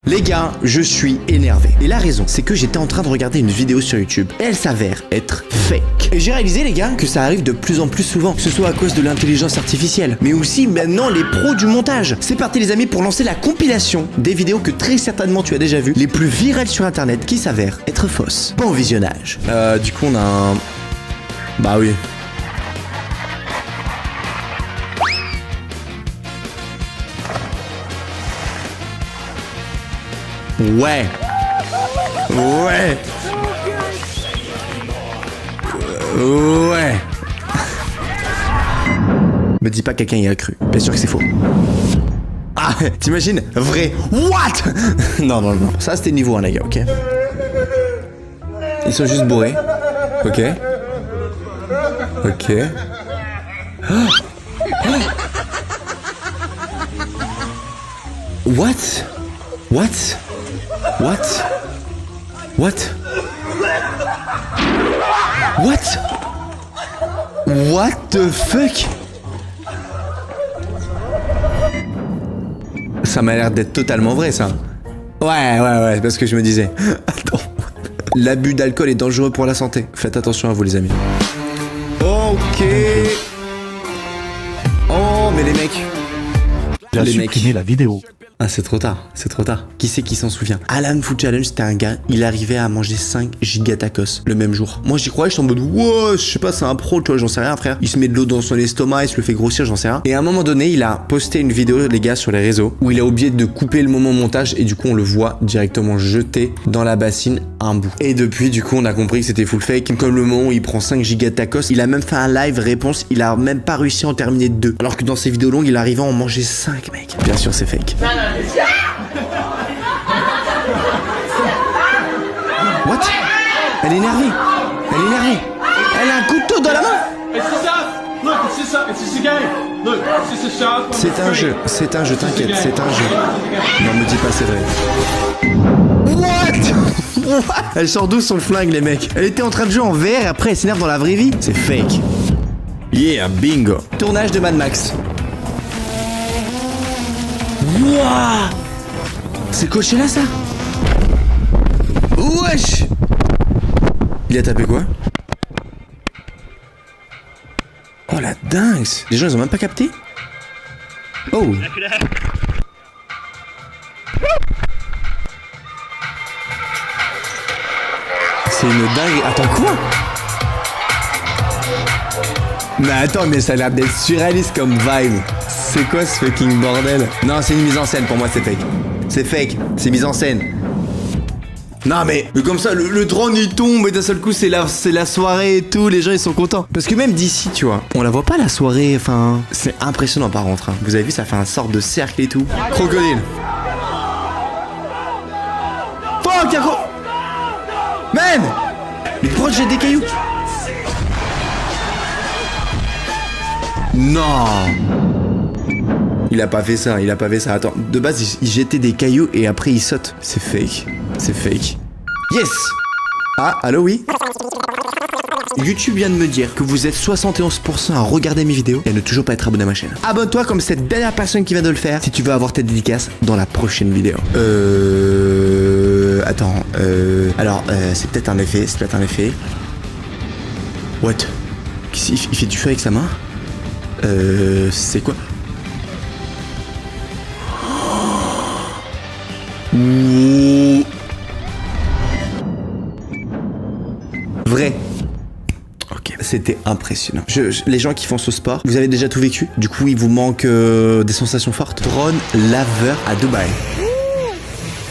Les gars, je suis énervé. Et la raison, c'est que j'étais en train de regarder une vidéo sur YouTube. Et elle s'avère être fake. Et j'ai réalisé, les gars, que ça arrive de plus en plus souvent. Que ce soit à cause de l'intelligence artificielle, mais aussi maintenant les pros du montage. C'est parti les amis pour lancer la compilation des vidéos que très certainement tu as déjà vues, les plus virales sur internet qui s'avèrent être fausses. Bon visionnage. Du coup on a un... Bah oui. Ouais. Ouais. Ouais. Me dis pas que quelqu'un y a cru. Bien sûr que c'est faux. Ah, t'imagines? Vrai. What? Non, non, non. Ça, c'était niveau 1, les gars, ok? Ils sont juste bourrés. Ok. Ok. What? What? What? What? What? What the fuck? Ça m'a l'air d'être totalement vrai, ça. Ouais, c'est parce que je me disais. Attends. L'abus d'alcool est dangereux pour la santé. Faites attention à vous, les amis. Ok. Oh, mais les mecs. J'ai supprimé la vidéo. Ah, c'est trop tard, c'est trop tard. Qui c'est qui s'en souvient? Alan Food Challenge, c'était un gars, il arrivait à manger 5 giga tacos le même jour. Moi, j'y croyais, j'étais en mode, wow, je sais pas, c'est un pro, tu vois, j'en sais rien, frère. Il se met de l'eau dans son estomac, il se le fait grossir, j'en sais rien. Et à un moment donné, il a posté une vidéo, les gars, sur les réseaux, où il a oublié de couper le moment montage, et du coup, on le voit directement jeter dans la bassine un bout. Et depuis, du coup, on a compris que c'était full fake. Comme le moment où il prend 5 giga tacos, il a même fait un live réponse, il a même pas réussi à en terminer 2. Alors que dans ses vidéos longues, il arrivait à en manger 5, mec. Bien sûr, c'est fake. What? Elle est énervée. Elle est énervée. Elle a un couteau dans la main. C'est un jeu. C'est un jeu, t'inquiète. C'est un jeu. Non, me dis pas c'est vrai. What? Elle sort d'où son flingue, les mecs? Elle était en train de jouer en VR et après elle s'énerve dans la vraie vie? C'est fake. Yeah, bingo. Tournage de Mad Max. Wouah! C'est coché là, ça? Wesh! Il a tapé quoi? Oh la dingue! Les gens ils ont même pas capté? Oh! C'est une dingue. Attends quoi? Mais attends, mais ça a l'air d'être surréaliste comme vibe. C'est quoi ce fucking bordel? Non, c'est une mise en scène, pour moi c'est fake. C'est fake, c'est mise en scène. Non mais comme ça, le drone il tombe et d'un seul coup c'est la soirée et tout, les gens ils sont contents. Parce que même d'ici, tu vois, on la voit pas la soirée, enfin... C'est impressionnant par contre, hein. Vous avez vu, ça fait un sort de cercle et tout. Crocodile. Fuck, y'a quoi? Man! Mais pourquoi je jette des cailloux? Non! Il a pas fait ça, il a pas fait ça. Attends, de base, il jetait des cailloux et après il saute. C'est fake. C'est fake. Yes! Ah, allô, oui? YouTube vient de me dire que vous êtes 71% à regarder mes vidéos et à ne toujours pas être abonné à ma chaîne. Abonne-toi comme cette dernière personne qui vient de le faire si tu veux avoir tes dédicaces dans la prochaine vidéo. Attends, alors, c'est peut-être un effet, c'est peut-être un effet. What? Il fait du feu avec sa main? C'est quoi? Ouh. Vrai. Ok, c'était impressionnant. Les gens qui font ce sport, vous avez déjà tout vécu. Du coup, il vous manque des sensations fortes. Drone laveur à Dubaï.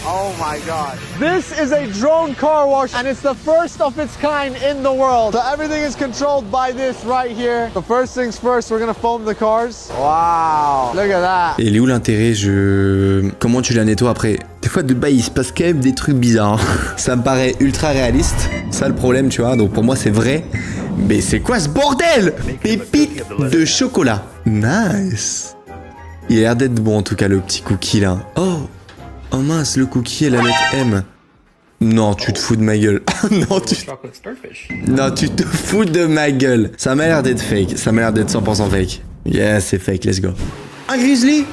Oh my god. This is a drone car wash and it's the first of its kind in the world. So everything is controlled by this right here. The first things first, we're gonna foam the cars. Wow, look at that. Et il est où l'intérêt? Comment tu la nettoies après? Des fois, Dubaï, il se passe quand même des trucs bizarres. Ça me paraît ultra réaliste. Ça, le problème, tu vois. Donc, pour moi, c'est vrai. Mais c'est quoi ce bordel? Pépites de chocolat. Nice. Il a l'air d'être bon, en tout cas, le petit cookie, là. Oh mince, le cookie et la lettre M. Non, tu te fous de ma gueule. Non, tu te fous de ma gueule. Ça m'a l'air d'être fake. Ça m'a l'air d'être 100% fake. Yeah, c'est fake, let's go. Un grizzly?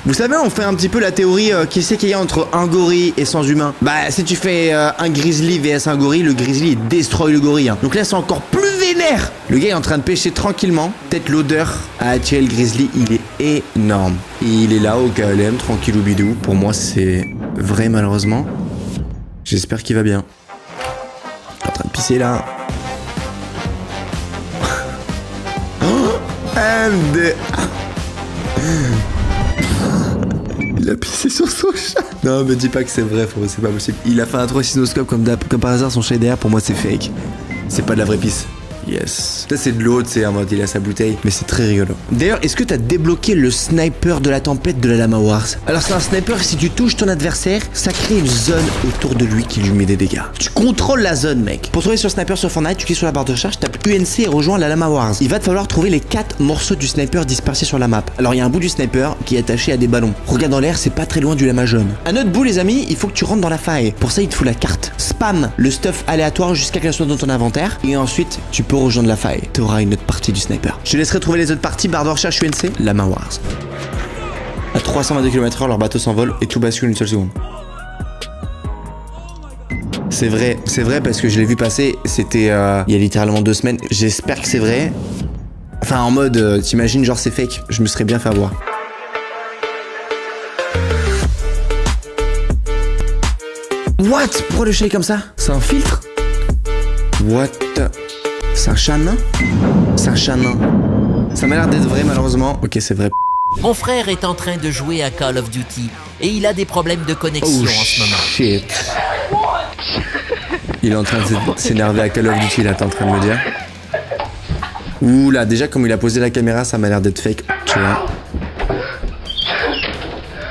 Vous savez, on fait un petit peu la théorie qui c'est qu'il y a entre un gorille et sans humain. Bah, si tu fais un grizzly vs un gorille, le grizzly il destroy le gorille. Hein. Donc là, c'est encore plus vénère. Le gars est en train de pêcher tranquillement. Peut-être l'odeur a attiré le grizzly. Il est énorme. Il est là au KLM, tranquillou bidou. Pour moi, c'est vrai, malheureusement. J'espère qu'il va bien. Il est en train de pisser là. Il a pissé sur son chat. Non, me dis pas que c'est vrai, frérot, c'est pas possible. Il a fait un trottinoscope comme par hasard, son chat est derrière. Pour moi, c'est fake. C'est pas de la vraie pisse. Yes. Ça, c'est de l'eau, tu sais, en mode il a sa bouteille. Mais c'est très rigolo. D'ailleurs, est-ce que t'as débloqué le sniper de la tempête de la Lama Wars? Alors, c'est un sniper, si tu touches ton adversaire, ça crée une zone autour de lui qui lui met des dégâts. Tu contrôles la zone, mec. Pour trouver sur sniper sur Fortnite, tu cliques sur la barre de recherche, tape UNC et rejoins la Lama Wars. Il va te falloir trouver les 4 morceaux du sniper dispersés sur la map. Alors, il y a un bout du sniper qui est attaché à des ballons. Regarde dans l'air, c'est pas très loin du lama jaune. Un autre bout, les amis, il faut que tu rentres dans la faille. Pour ça, il te faut la carte. Spam le stuff aléatoire jusqu'à qu'elle soit dans ton inventaire. Et ensuite, tu peux rejoindre la faille. T'auras une autre partie du sniper. Je te laisserai trouver les autres parties, barre de recherche UNC, Lama Wars. À 322 km/h, leur bateau s'envole et tout bascule une seule seconde. C'est vrai parce que je l'ai vu passer, c'était il y a littéralement 2 semaines. J'espère que c'est vrai. Enfin, en mode, t'imagines, genre c'est fake, je me serais bien fait avoir. What? Pourquoi le chat est comme ça? C'est un filtre? What? C'est un chat nain? C'est un chat nain. Ça m'a l'air d'être vrai, malheureusement. Ok, c'est vrai. Mon frère est en train de jouer à Call of Duty et il a des problèmes de connexion en ce moment. Shit. Il est en train de s'énerver à Call of Duty, là, t'es en train de me dire. Ouh là, déjà, comme il a posé la caméra, ça m'a l'air d'être fake. Tu vois.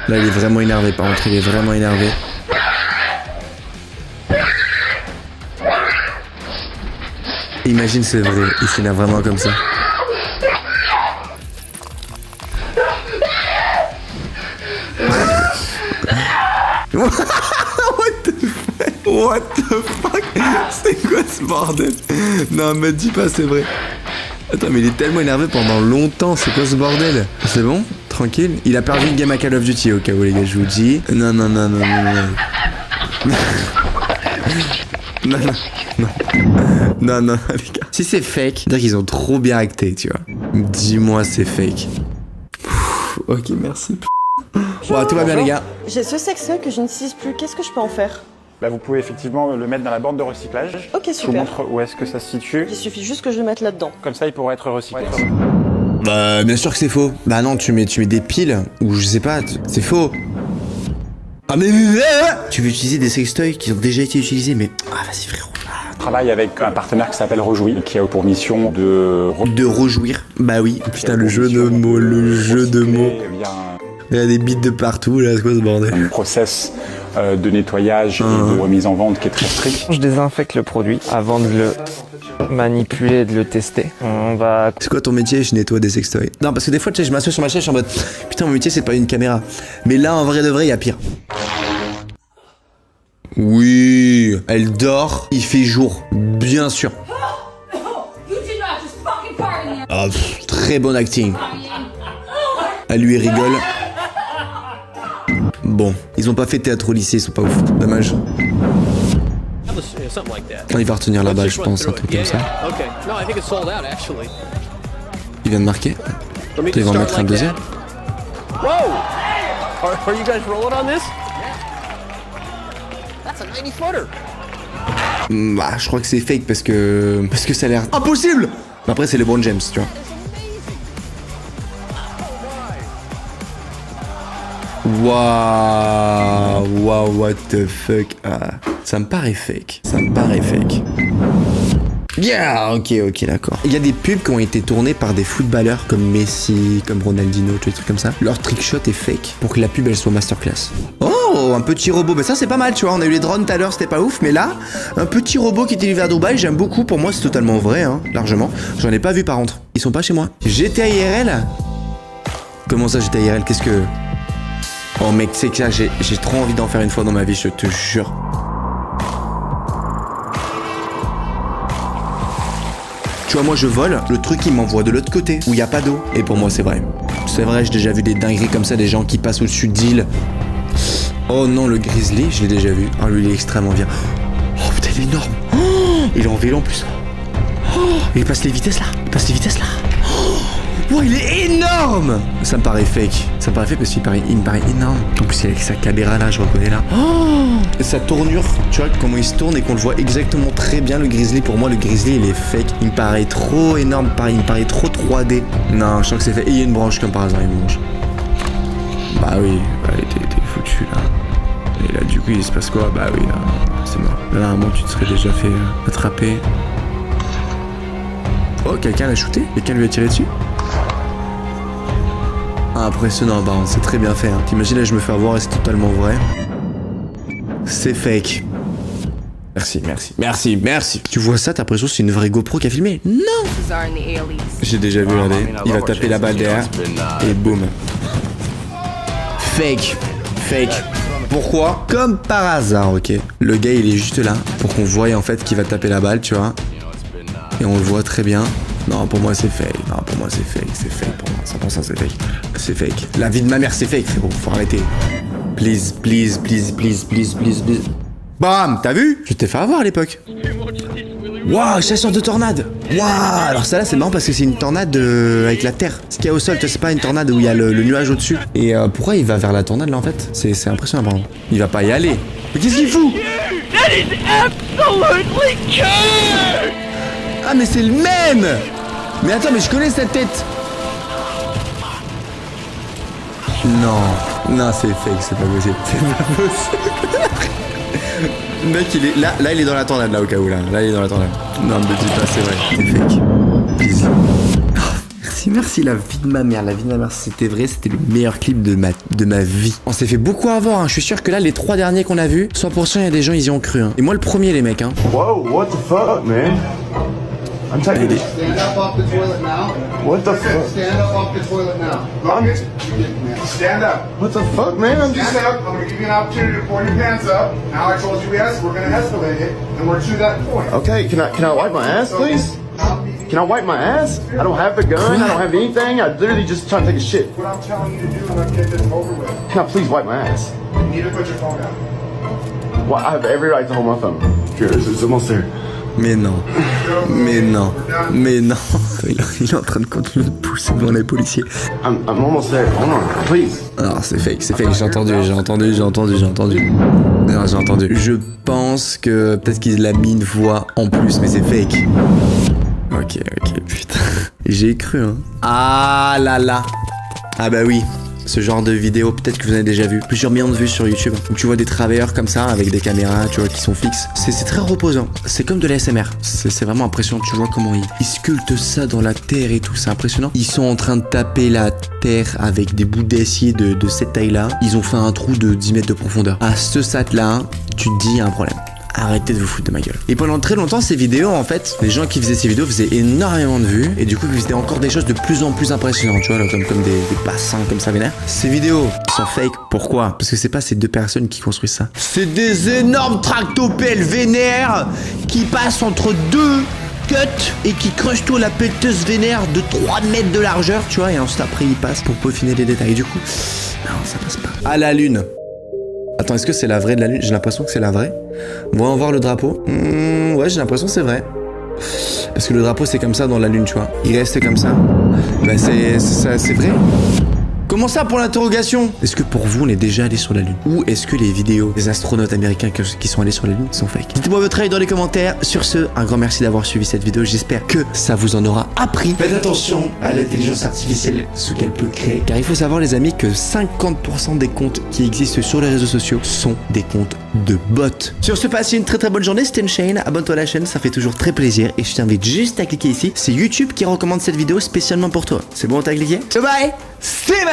Là, il est vraiment énervé, par contre, il est vraiment énervé. Imagine c'est vrai, il s'énerve vraiment comme ça. What the fuck? C'est quoi ce bordel? Non, me dis pas c'est vrai. Attends, mais il est tellement énervé pendant longtemps, c'est quoi ce bordel? C'est bon? Tranquille? Il a perdu une game à Call of Duty au cas où les gars, je vous dis. Non. Non, les gars. Si c'est fake, c'est-à-dire qu'ils ont trop bien acté, tu vois. Dis-moi c'est fake. Ok, merci. Bon, tout va bien, les gars. J'ai ce sextoy que je n'utilise plus. Qu'est-ce que je peux en faire? Bah, vous pouvez effectivement le mettre dans la borne de recyclage. Ok, super. Je vous montre où est-ce que ça se situe. Il suffit juste que je le mette là-dedans. Comme ça, il pourra être recyclé. Bah, bien sûr que c'est faux. Bah non, tu mets des piles, ou je sais pas, c'est faux. Ah mais tu veux utiliser des sextoys qui ont déjà été utilisés, mais... Ah vas-y frérot. Je travaille avec un partenaire qui s'appelle Rejouir, qui a pour mission de rejouir. Bah oui, putain le jeu de mots, Il y a des bits de partout là, c'est quoi ce bordel? Un process de nettoyage et de remise en vente qui est très strict. Je désinfecte le produit avant de le manipuler et de le tester. On va... C'est quoi ton métier? Je nettoie des sextoys. Non, parce que des fois, tu sais, je m'assois sur ma chaise, je suis en mode putain, mon métier, c'est pas une caméra. Mais là, en vrai de vrai, il y a pire. Oui, elle dort, il fait jour, bien sûr. Ah, très bon acting. Elle lui rigole. Bon, ils ont pas fait théâtre au lycée, ils sont pas ouf. Dommage. Il va retenir la balle, je pense, un truc comme ça. Il vient de marquer. Il va en mettre un deuxième. Bah, je crois que c'est fake parce que ça a l'air impossible. Mais après, c'est LeBron James, tu vois. Waouh, what the fuck. Ah, ça me paraît fake. Yeah, ok, d'accord. Il y a des pubs qui ont été tournées par des footballeurs comme Messi, comme Ronaldinho, des trucs comme ça. Leur trick shot est fake pour que la pub elle soit masterclass. Oh, un petit robot. Mais ça c'est pas mal, tu vois. On a eu les drones tout à l'heure, c'était pas ouf. Mais là, un petit robot qui était livré à Dubaï, j'aime beaucoup. Pour moi, c'est totalement vrai, hein, largement. J'en ai pas vu par contre. Ils sont pas chez moi. GTA IRL? Comment ça, GTA IRL? Qu'est-ce que... Oh mec, c'est que là, j'ai trop envie d'en faire une fois dans ma vie, je te jure. Tu vois, moi je vole, le truc il m'envoie de l'autre côté, où il n'y a pas d'eau. Et pour moi c'est vrai. C'est vrai, j'ai déjà vu des dingueries comme ça, des gens qui passent au-dessus d'îles. Oh non, le grizzly, je l'ai déjà vu. Ah, lui, il est extrêmement bien. Oh putain, il est énorme. Oh, il est en vélo en plus. Oh, il passe les vitesses là. Il passe les vitesses là. Oh, il est énorme. Ça me paraît fake. Ça me paraît fake parce qu'il me paraît énorme. En plus, il est avec sa caméra là, je reconnais là. Oh, sa tournure, tu vois comment il se tourne et qu'on le voit exactement très bien. Le grizzly, pour moi, le grizzly, il est fake. Il me paraît trop énorme. Il me paraît trop 3D. Non, je sens que c'est fait. Et il y a une branche comme par hasard, une branche. Bah oui, t'es foutu là. Et là, du coup, il se passe quoi? Bah oui, là, c'est mort. Là, normalement, tu te serais déjà fait attraper. Oh, quelqu'un l'a shooté? Quelqu'un lui a tiré dessus? Ah, impressionnant, bah, c'est très bien fait. Hein. T'imagines, là, je me fais avoir et c'est totalement vrai. C'est fake. Merci. Tu vois ça, t'as l'impression que c'est une vraie GoPro qui a filmé? Non! J'ai déjà vu, regardez. Il va taper la balle derrière. Et boum. Fake. Pourquoi? Comme par hasard, ok. Le gars, il est juste là pour qu'on voie en fait qu'il va taper la balle, tu vois. Et on le voit très bien. Non, pour moi, c'est fake. Non, pour moi, c'est fake. C'est fake pour moi. 100% c'est fake. C'est fake. La vie de ma mère, c'est fake, frérot. Faut arrêter. Please. Bam! T'as vu? Je t'ai fait avoir à l'époque. Waouh, chasseur de tornade. Waouh, alors ça là c'est marrant parce que c'est une tornade avec la terre. Ce qu'il y a au sol, tu vois, c'est pas une tornade où il y a le nuage au-dessus. Et pourquoi il va vers la tornade là en fait? C'est impressionnant par exemple. Il va pas y aller. Mais qu'est-ce qu'il fout? Ah mais c'est le même. Mais attends, mais je connais cette tête. Non, c'est fake, c'est pas possible. C'est pas possible. Le mec il est là il est dans la tornade là au cas où là il est dans la tornade. Non me dis pas, c'est vrai, c'est fake. Please. Oh, merci la vie de ma mère, c'était vrai, c'était le meilleur clip de ma vie. On s'est fait beaucoup avoir, hein. Je suis sûr que là les 3 derniers qu'on a vus, 100% il y a des gens ils y ont cru hein. Et moi le premier les mecs hein. Whoa, what the fuck man? I'm taking it. Stand up off the toilet now. What the fuck? Stand up off the toilet now. Stand up. What the fuck, man? I'm just stand up. I'm gonna give you an opportunity to pull your pants up. Now I told you yes, we're gonna escalate it, and we're to that point. Okay, can I wipe my ass, please? Can I wipe my ass? I don't have the gun. I don't have anything. I literally just trying to take a shit. What I'm telling you to do, let's get this over with. Can I please wipe my ass? You need to put your phone down. Well, I have every right to hold my phone. Here, it's almost there. Mais non. Il est en train de continuer de pousser devant les policiers. I'm almost there. Hold on, please. Alors c'est fake. J'ai entendu. Non, j'ai entendu. Je pense que peut-être qu'il a mis une voix en plus, mais c'est fake. Ok, putain. J'ai cru, hein. Ah là là. Ah bah oui. Ce genre de vidéo, peut-être que vous en avez déjà vu. Plusieurs millions de vues sur YouTube. Où tu vois des travailleurs comme ça, avec des caméras, tu vois, qui sont fixes. C'est très reposant. C'est comme de l'ASMR. C'est vraiment impressionnant. Tu vois comment ils sculptent ça dans la terre et tout. C'est impressionnant. Ils sont en train de taper la terre avec des bouts d'acier de cette taille-là. Ils ont fait un trou de 10 mètres de profondeur. À ce stade-là, tu te dis, il y a un problème. Arrêtez de vous foutre de ma gueule. Et pendant très longtemps, ces vidéos, en fait, les gens qui faisaient ces vidéos faisaient énormément de vues. Et du coup, ils faisaient encore des choses de plus en plus impressionnantes, tu vois, là, comme des bassins comme ça vénère. Ces vidéos sont fake. Pourquoi? Parce que c'est pas ces 2 personnes qui construisent ça. C'est des énormes tractopelles vénères qui passent entre 2 cuts et qui creusent tout la pelleteuse vénère de 3 mètres de largeur, tu vois. Et ensuite, après, ils passent pour peaufiner les détails. Du coup, non, ça passe pas. À la lune. Attends, est-ce que c'est la vraie de la lune? J'ai l'impression que c'est la vraie. Voyons voir le drapeau. Ouais, j'ai l'impression que c'est vrai. Parce que le drapeau, c'est comme ça dans la lune, tu vois. Il reste comme ça. Bah, c'est vrai. Comment ça pour l'interrogation? Est-ce que pour vous on est déjà allé sur la Lune? Ou est-ce que les vidéos des astronautes américains qui sont allés sur la Lune sont fake? Dites-moi votre avis dans les commentaires. Sur ce, un grand merci d'avoir suivi cette vidéo. J'espère que ça vous en aura appris. Faites attention à l'intelligence artificielle, ce qu'elle peut créer. Car il faut savoir les amis que 50% des comptes qui existent sur les réseaux sociaux sont des comptes de bots. Sur ce, passez une très bonne journée. C'était Shane. Abonne-toi à la chaîne, ça fait toujours très plaisir. Et je t'invite juste à cliquer ici. C'est YouTube qui recommande cette vidéo spécialement pour toi. C'est bon, t'as cliqué? Bye bye. C'est